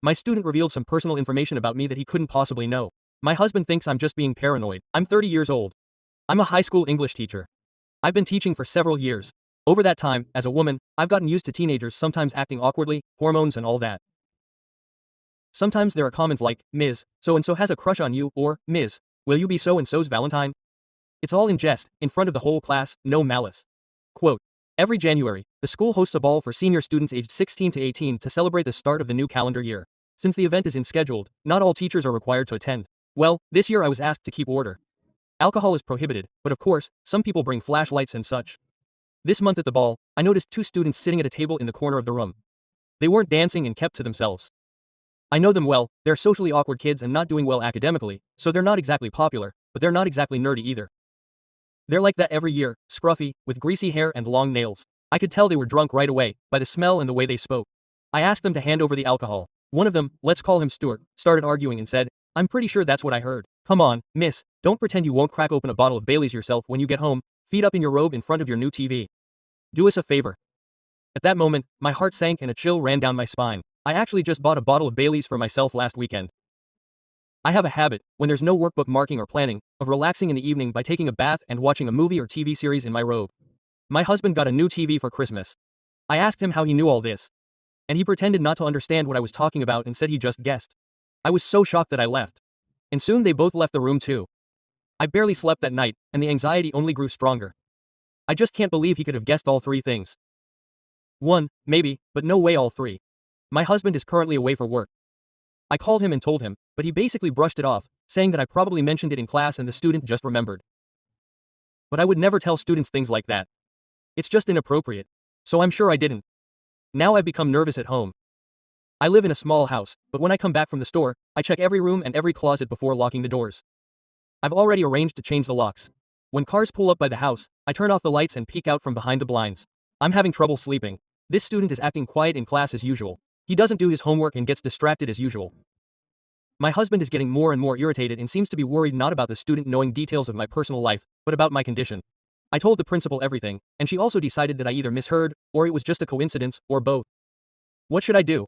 My student revealed some personal information about me that he couldn't possibly know. My husband thinks I'm just being paranoid. I'm 30 years old. I'm a high school English teacher. I've been teaching for several years. Over that time, as a woman, I've gotten used to teenagers sometimes acting awkwardly, hormones and all that. Sometimes there are comments like, Ms. So-and-so has a crush on you, or, Ms. Will you be so-and-so's Valentine? It's all in jest, in front of the whole class, no malice. Quote, every January, the school hosts a ball for senior students aged 16 to 18 to celebrate the start of the new calendar year. Since the event is scheduled, not all teachers are required to attend. Well, this year I was asked to keep order. Alcohol is prohibited, but of course, some people bring flashlights and such. This month at the ball, I noticed two students sitting at a table in the corner of the room. They weren't dancing and kept to themselves. I know them well, they're socially awkward kids and not doing well academically, so they're not exactly popular, but they're not exactly nerdy either. They're like that every year, scruffy, with greasy hair and long nails. I could tell they were drunk right away, by the smell and the way they spoke. I asked them to hand over the alcohol. One of them, let's call him Stuart, started arguing and said, I'm pretty sure that's what I heard. Come on, miss, don't pretend you won't crack open a bottle of Bailey's yourself when you get home, feet up in your robe in front of your new TV. Do us a favor. At that moment, my heart sank and a chill ran down my spine. I actually just bought a bottle of Bailey's for myself last weekend. I have a habit, when there's no workbook marking or planning, of relaxing in the evening by taking a bath and watching a movie or TV series in my robe. My husband got a new TV for Christmas. I asked him how he knew all this. And he pretended not to understand what I was talking about and said he just guessed. I was so shocked that I left. And soon they both left the room too. I barely slept that night, and the anxiety only grew stronger. I just can't believe he could have guessed all three things. One, maybe, but no way all three. My husband is currently away for work. I called him and told him, but he basically brushed it off, saying that I probably mentioned it in class and the student just remembered. But I would never tell students things like that. It's just inappropriate. So I'm sure I didn't. Now I've become nervous at home. I live in a small house, but when I come back from the store, I check every room and every closet before locking the doors. I've already arranged to change the locks. When cars pull up by the house, I turn off the lights and peek out from behind the blinds. I'm having trouble sleeping. This student is acting quiet in class as usual. He doesn't do his homework and gets distracted as usual. My husband is getting more and more irritated and seems to be worried not about the student knowing details of my personal life, but about my condition. I told the principal everything, and she also decided that I either misheard, or it was just a coincidence, or both. What should I do?